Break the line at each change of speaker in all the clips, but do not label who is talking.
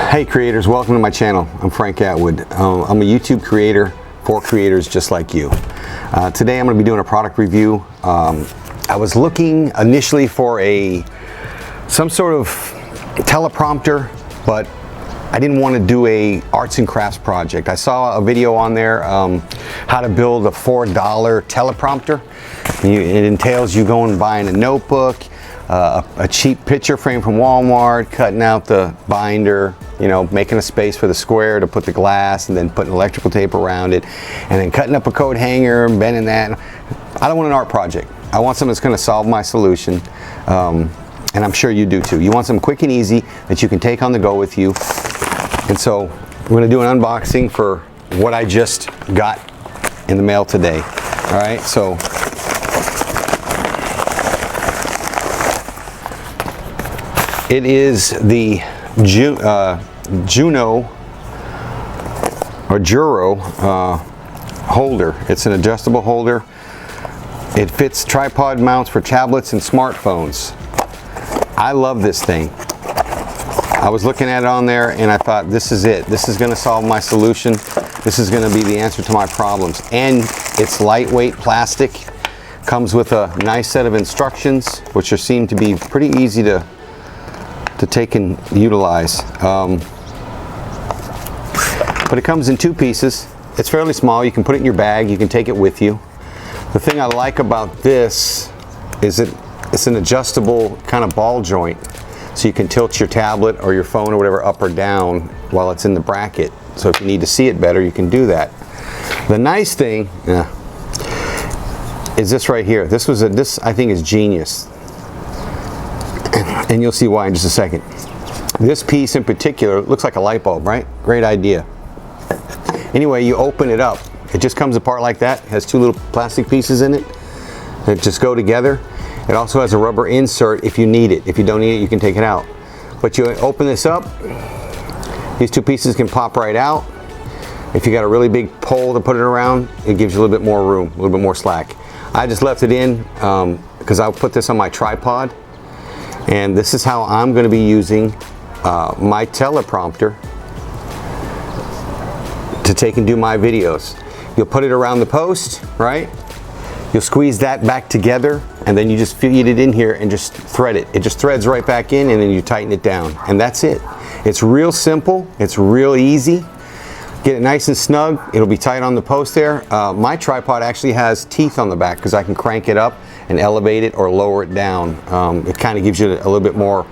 Hey creators, welcome to my channel. I'm Frank Atwood. I'm a YouTube creator for creators just like you. Today I'm going to be doing a product review. I was looking initially for some sort of teleprompter, but I didn't want to do a arts and crafts project. I saw a video on there, how to build a $4 teleprompter. It entails you going and buying a notebook, a cheap picture frame from Walmart, cutting out the binder, making a space for the square to put the glass, and then putting electrical tape around it, and then cutting up a coat hanger and bending that. I don't want an art project. I want something that's going to solve my solution, and I'm sure you do too. You want something quick and easy that you can take on the go with you. And so we're going to do an unboxing for what I just got in the mail today. All right, so it is the Juro holder. It's an adjustable holder. It fits tripod mounts for tablets and smartphones. I love this thing. I was looking at it on there and I thought, this is it. This is going to solve my solution. This is going to be the answer to my problems. And it's lightweight plastic. Comes with a nice set of instructions, which seem to be pretty easy to take and utilize. But it comes in two pieces. It's fairly small. You can put it in your bag. You can take it with you. The thing I like about this is it's an adjustable kind of ball joint. So you can tilt your tablet or your phone or whatever up or down while it's in the bracket. So if you need to see it better, you can do that. The nice thing is this right here. This I think is genius. And you'll see why in just a second. This piece in particular looks like a light bulb, right? Great idea. Anyway, you open it up. It just comes apart like that. It has two little plastic pieces in it that just go together. It also has a rubber insert if you need it. If you don't need it, you can take it out. But you open this up, these two pieces can pop right out. If you got a really big pole to put it around, it gives you a little bit more room, a little bit more slack. I just left it in because I'll put this on my tripod. And this is how I'm going to be using my teleprompter to take and do my videos. You'll put it around the post, right? You'll squeeze that back together, and then you just feed it in here and just thread it. It just threads right back in, and then you tighten it down. And that's it. It's real simple. It's real easy. Get it nice and snug. It'll be tight on the post there. My tripod actually has teeth on the back because I can crank it up and elevate it or lower it down. It kind of gives you a little bit more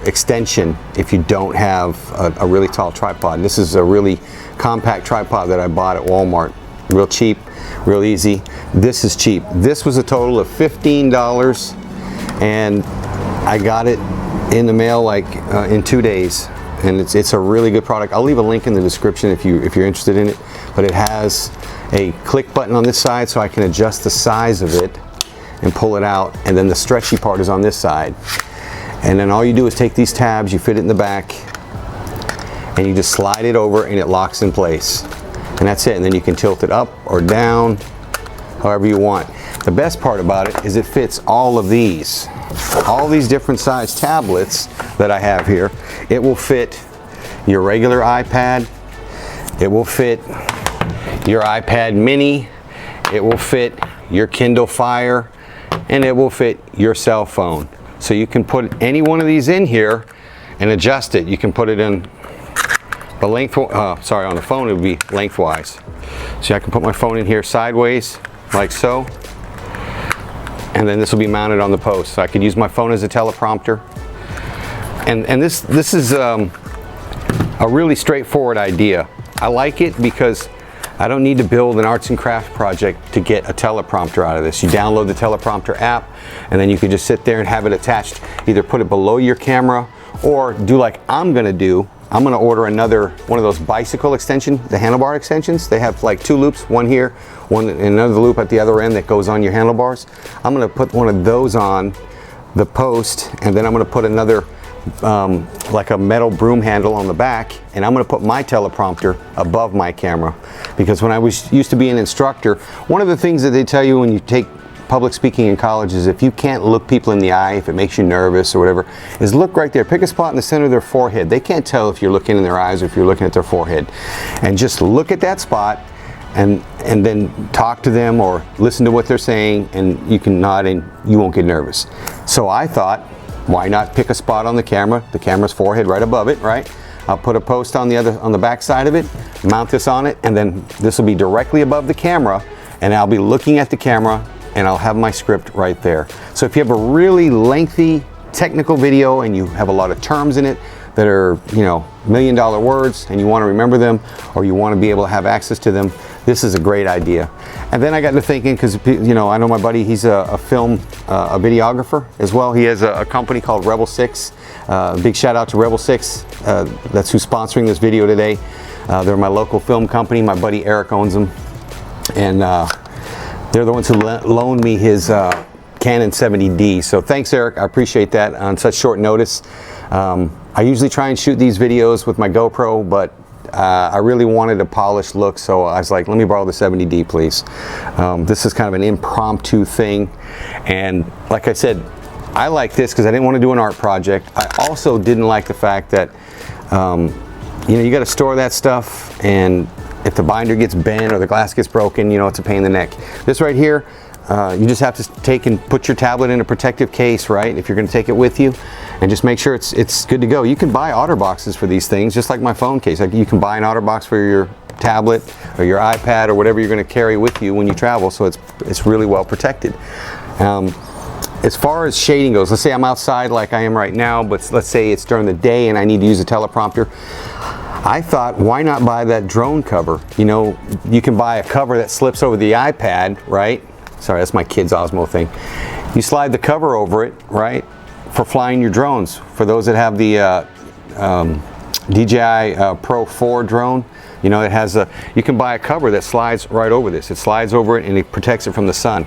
extension if you don't have a really tall tripod. This is a really compact tripod that I bought at Walmart. Real cheap, real easy. This is cheap. This was a total of $15, and I got it in the mail like in 2 days. And it's a really good product. I'll leave a link in the description if you're interested in it. But it has a click button on this side so I can adjust the size of it and pull it out, and then the stretchy part is on this side. And then all you do is take these tabs, you fit it in the back, and you just slide it over and it locks in place. And that's it. And then you can tilt it up or down, however you want. The best part about it is it fits all these different size tablets that I have here. It will fit your regular iPad. It will fit your iPad mini. It will fit your Kindle Fire, and it will fit your cell phone. So you can put any one of these in here and adjust it. You can put it in the length, on the phone it would be lengthwise. So I can put my phone in here sideways, like so. And then this will be mounted on the post. So I could use my phone as a teleprompter. And this is a really straightforward idea. I like it because I don't need to build an arts and crafts project to get a teleprompter out of this. You download the teleprompter app, and then you can just sit there and have it attached. Either put it below your camera, or do like I'm gonna do. I'm gonna order one of those bicycle extension, the handlebar extensions. They have like two loops, one here, one and another loop at the other end that goes on your handlebars. I'm gonna put one of those on the post, and then I'm gonna put another like a metal broom handle on the back, and I'm going to put my teleprompter above my camera, because when I used to be an instructor, one of the things that they tell you when you take public speaking in college is if you can't look people in the eye, if it makes you nervous or whatever, is look right there. Pick a spot in the center of their forehead. They can't tell if you're looking in their eyes or if you're looking at their forehead. And just look at that spot and then talk to them or listen to what they're saying, and you can nod and you won't get nervous. So I thought, why not pick a spot on the camera's forehead right above it, right? I'll put a post on the back side of it, mount this on it, and then this will be directly above the camera, and I'll be looking at the camera and I'll have my script right there. So if you have a really lengthy technical video and you have a lot of terms in it that are, you know, $1,000,000 words and you want to remember them or you want to be able to have access to them, this is a great idea. And then I got to thinking, because, you know, I know my buddy, he's a videographer as well. He has a company called Rebel 6. Big shout out to Rebel 6. That's who's sponsoring this video today. They're my local film company. My buddy Eric owns them. And they're the ones who loaned me his Canon 70D. So thanks, Eric. I appreciate that on such short notice. I usually try and shoot these videos with my GoPro, but I really wanted a polished look, so I was like, let me borrow the 70D, please. This is kind of an impromptu thing. And like I said, I like this because I didn't want to do an art project. I also didn't like the fact that, you know, you got to store that stuff, and if the binder gets bent or the glass gets broken, you know, it's a pain in the neck. This right here, you just have to take and put your tablet in a protective case, right? If you're going to take it with you, and just make sure it's good to go. You can buy OtterBoxes for these things, just like my phone case. Like, you can buy an OtterBox for your tablet or your iPad or whatever you're going to carry with you when you travel, so it's really well protected. As far as shading goes, let's say I'm outside like I am right now, but let's say it's during the day and I need to use a teleprompter. I thought, why not buy that drone cover? You know, you can buy a cover that slips over the iPad, right? Sorry, that's my kid's Osmo thing. You slide the cover over it, right, for flying your drones. For those that have the DJI Pro 4 drone, you know, it has you can buy a cover that slides right over this. It slides over it and it protects it from the sun.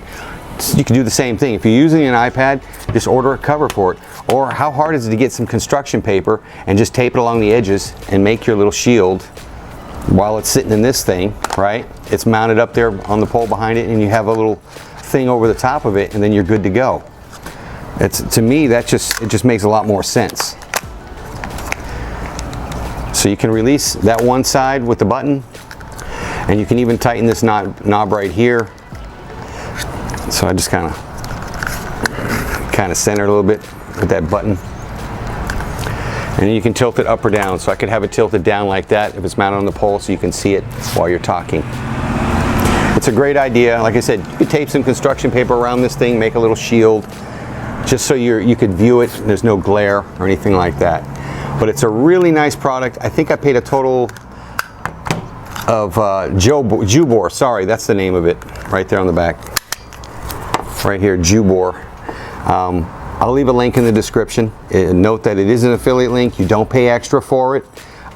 You can do the same thing. If you're using an iPad, just order a cover for it. Or how hard is it to get some construction paper and just tape it along the edges and make your little shield while it's sitting in this thing, right? It's mounted up there on the pole behind it, and you have a little thing over the top of it, and then you're good to go. To me, it just makes a lot more sense. So you can release that one side with the button, and you can even tighten this knob right here. So I just kind of center a little bit with that button, and then you can tilt it up or down. So I could have it tilted down like that if it's mounted on the pole, so you can see it while you're talking. It's a great idea. Like I said, you could tape some construction paper around this thing, make a little shield, just so you could view it and there's no glare or anything like that. But it's a really nice product. I think I paid a total of Jubor, sorry, that's the name of it, right there on the back. Right here, Jubor. I'll leave a link in the description. Note that it is an affiliate link. You don't pay extra for it.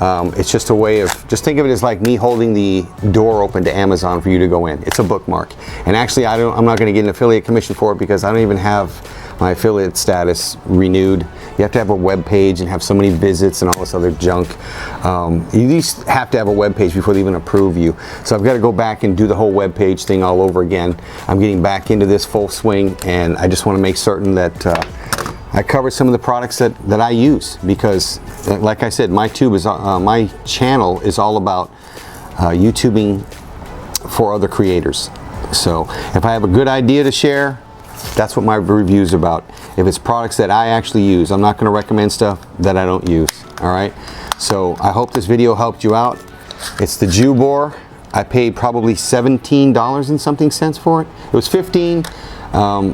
It's just a way of, just think of it as like me holding the door open to Amazon for you to go in. It's a bookmark. And actually, I'm not going to get an affiliate commission for it because I don't even have my affiliate status renewed. You have to have a web page and have so many visits and all this other junk. You at least have to have a web page before they even approve you. So I've got to go back and do the whole web page thing all over again. I'm getting back into this full swing, and I just want to make certain that I cover some of the products that I use, because like I said, my channel is all about YouTubing for other creators. So if I have a good idea to share, that's what my review is about. If it's products that I actually use, I'm not going to recommend stuff that I don't use. All right. So I hope this video helped you out. It's the Jubor. I paid probably $17 and something cents for it. It was $15,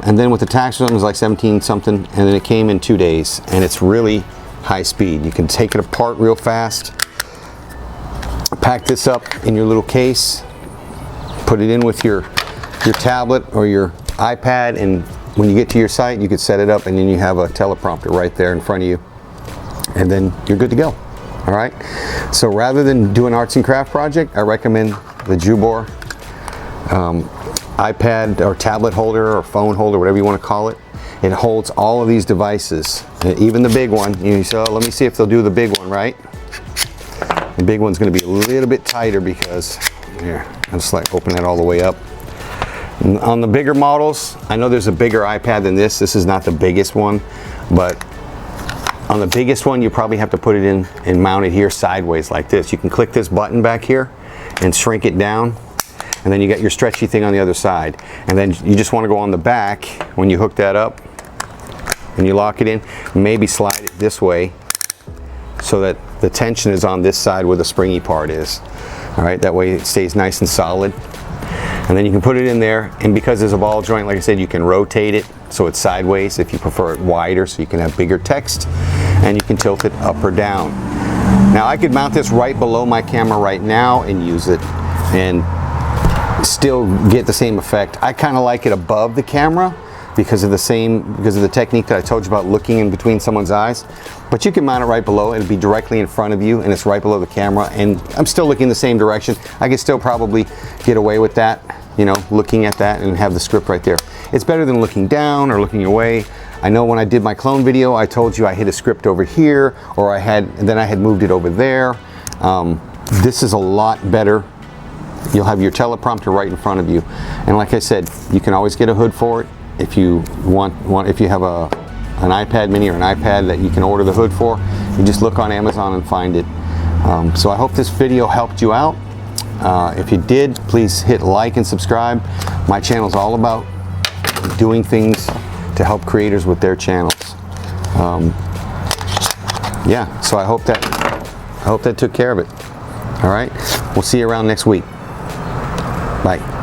and then with the tax or something, it was like 17 something, and then it came in 2 days, and it's really high speed. You can take it apart real fast, pack this up in your little case, put it in with your tablet or your iPad, and when you get to your site, you could set it up, and then you have a teleprompter right there in front of you, and then you're good to go. All right. So rather than do an arts and craft project, I recommend the Jubor iPad or tablet holder or phone holder, whatever you want to call it. It holds all of these devices, even the big one. So let me see if they'll do the big one, right? The big one's going to be a little bit tighter because, here, I'll just like open that all the way up. On the bigger models, I know there's a bigger iPad than this. This is not the biggest one, but on the biggest one, you probably have to put it in and mount it here sideways like this. You can click this button back here and shrink it down, and then you got your stretchy thing on the other side. And then you just want to go on the back when you hook that up and you lock it in, maybe slide it this way so that the tension is on this side where the springy part is. All right, that way it stays nice and solid. And then you can put it in there, and because there's a ball joint, like I said, you can rotate it so it's sideways if you prefer it wider, so you can have bigger text, and you can tilt it up or down. Now I could mount this right below my camera right now and use it and still get the same effect. I kind of like it above the camera because of the technique that I told you about, looking in between someone's eyes. But you can mount it right below. It'll be directly in front of you, and it's right below the camera, and I'm still looking the same direction. I could still probably get away with that, you know, looking at that and have the script right there. It's better than looking down or looking away. I know when I did my clone video, I told you I hit a script over here, or then I had moved it over there. This is a lot better. You'll have your teleprompter right in front of you, and like I said, you can always get a hood for it if you if you have an iPad mini or an iPad that you can order the hood for. You just look on Amazon and find it. So I hope this video helped you out. If you did, please hit like and subscribe. My channel is all about doing things to help creators with their channels. Yeah, so I hope that took care of it. All right, we'll see you around next week. Bye.